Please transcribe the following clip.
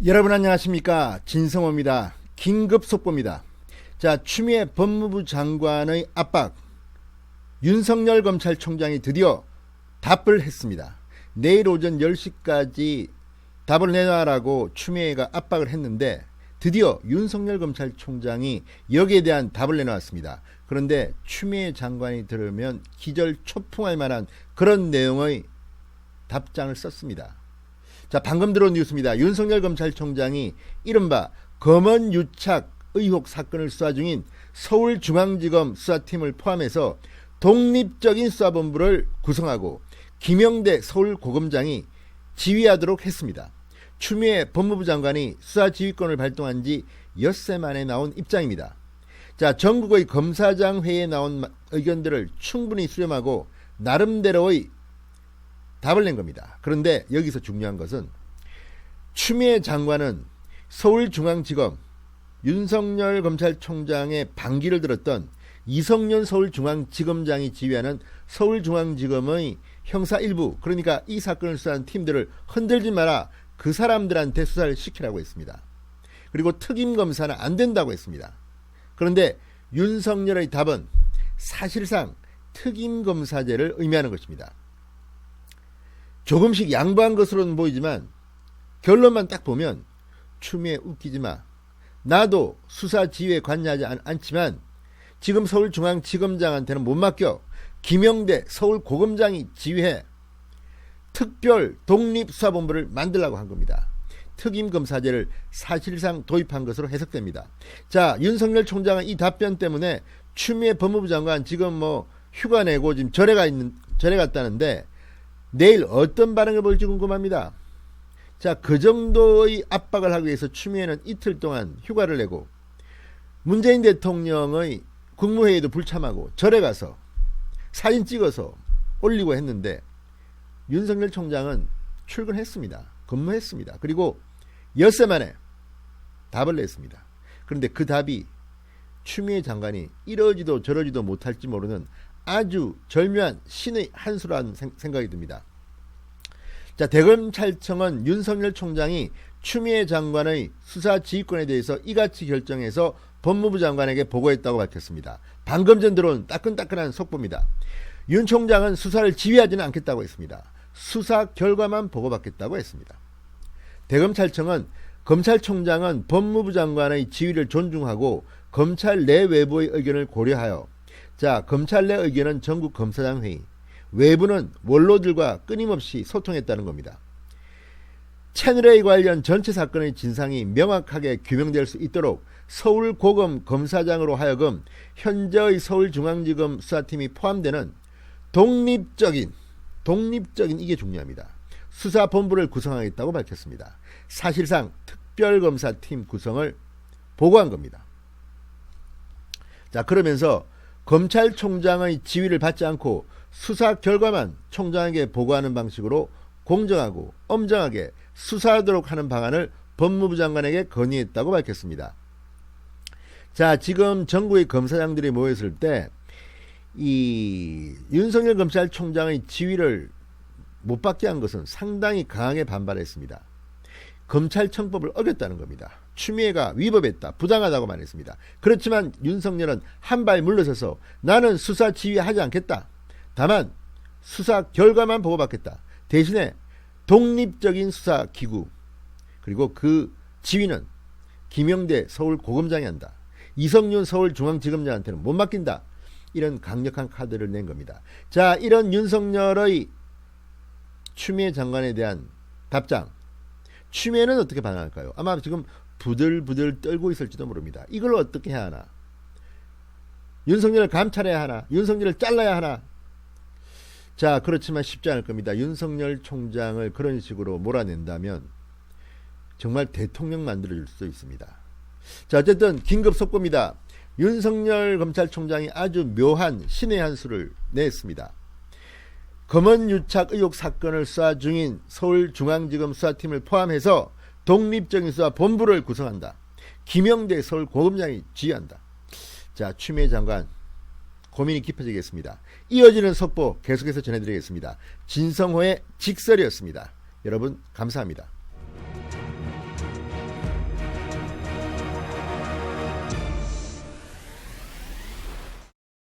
여러분 안녕하십니까, 진성호입니다. 긴급 속보입니다. 자, 추미애 법무부 장관의 압박, 윤석열 검찰총장이 드디어 답을 했습니다. 내일 오전 10시까지 답을 내놔라고 추미애가 압박을 했는데 드디어 윤석열 검찰총장이 여기에 대한 답을 내놓았습니다. 그런데 추미애 장관이 들으면 기절초풍할 만한 그런 내용의 답장을 썼습니다. 자, 방금 들어온 뉴스입니다. 윤석열 검찰총장이 이른바 검언유착 의혹 사건을 수사 중인 서울중앙지검 수사팀을 포함해서 독립적인 수사본부를 구성하고 김영대 서울고검장이 지휘하도록 했습니다. 추미애 법무부 장관이 수사지휘권을 발동한 지 엿새 만에 나온 입장입니다. 자, 전국의 검사장 회의에 나온 의견들을 충분히 수렴하고 나름대로의 답을 낸 겁니다. 그런데 여기서 중요한 것은 추미애 장관은 서울중앙지검 윤석열 검찰총장의 반기를 들었던 이성윤 서울중앙지검장이 지휘하는 서울중앙지검의 형사 일부, 그러니까 이 사건을 수사하는 팀들을 흔들지 마라, 그 사람들한테 수사를 시키라고 했습니다. 그리고 특임검사는 안 된다고 했습니다. 그런데 윤석열의 답은 사실상 특임검사제를 의미하는 것입니다. 조금씩 양보한 것으로는 보이지만 결론만 딱 보면 추미애 웃기지마, 나도 수사 지휘에 관여하지 않지만 지금 서울중앙지검장한테는 못 맡겨, 김영대 서울고검장이 지휘해 특별 독립수사본부를 만들라고 한 겁니다. 특임검사제를 사실상 도입한 것으로 해석됩니다. 자, 윤석열 총장은 이 답변 때문에 추미애 법무부 장관 지금 휴가 내고 지금 절에 갔다는데 내일 어떤 반응을 보일지 궁금합니다. 자, 그 정도의 압박을 하기 위해서 추미애는 이틀 동안 휴가를 내고 문재인 대통령의 국무회의도 불참하고 절에 가서 사진 찍어서 올리고 했는데 윤석열 총장은 출근했습니다. 근무했습니다. 그리고 엿새 만에 답을 냈습니다. 그런데 그 답이 추미애 장관이 이러지도 저러지도 못할지 모르는 아주 절묘한 신의 한 수라는 생각이 듭니다. 자, 대검찰청은 윤석열 총장이 추미애 장관의 수사 지휘권에 대해서 이같이 결정해서 법무부 장관에게 보고했다고 밝혔습니다. 방금 전 들어온 따끈따끈한 속보입니다. 윤 총장은 수사를 지휘하지는 않겠다고 했습니다. 수사 결과만 보고받겠다고 했습니다. 대검찰청은 검찰총장은 법무부 장관의 지휘를 존중하고 검찰 내 외부의 의견을 고려하여, 자, 검찰 내 의견은 전국 검사장 회의, 외부는 원로들과 끊임없이 소통했다는 겁니다. 채널A 관련 전체 사건의 진상이 명확하게 규명될 수 있도록 서울고검 검사장으로 하여금 현재의 서울중앙지검 수사팀이 포함되는 독립적인 이게 중요합니다. 수사본부를 구성하겠다고 밝혔습니다. 사실상 특별검사팀 구성을 보고한 겁니다. 자, 그러면서 검찰총장의 지휘를 받지 않고 수사 결과만 총장에게 보고하는 방식으로 공정하고 엄정하게 수사하도록 하는 방안을 법무부 장관에게 건의했다고 밝혔습니다. 자, 지금 전국의 검사장들이 모였을 때 이 윤석열 검찰총장의 지휘를 못 받게 한 것은 상당히 강하게 반발했습니다. 검찰청법을 어겼다는 겁니다. 추미애가 위법했다, 부당하다고 말했습니다. 그렇지만 윤석열은 한 발 물러서서 나는 수사 지휘하지 않겠다, 다만 수사 결과만 보고받겠다, 대신에 독립적인 수사기구, 그리고 그 지휘는 김영대 서울고검장이 한다, 이성윤 서울중앙지검장한테는 못 맡긴다, 이런 강력한 카드를 낸 겁니다. 자, 이런 윤석열의 추미애 장관에 대한 답장, 추미애는 어떻게 반응할까요? 아마 지금 부들부들 떨고 있을지도 모릅니다. 이걸 어떻게 해야 하나? 윤석열을 감찰해야 하나? 윤석열을 잘라야 하나? 자, 그렇지만 쉽지 않을 겁니다. 윤석열 총장을 그런 식으로 몰아낸다면 정말 대통령 만들어줄 수도 있습니다. 자, 어쨌든 긴급 속보입니다. 윤석열 검찰총장이 아주 묘한 신의 한 수를 냈습니다. 검언유착 의혹 사건을 수사 중인 서울중앙지검 수사팀을 포함해서 독립적인 수사본부를 구성한다. 김영대 서울고검장이 지휘한다. 자, 추미애 장관 고민이 깊어지겠습니다. 이어지는 속보 계속해서 전해드리겠습니다. 진성호의 직설이었습니다. 여러분 감사합니다.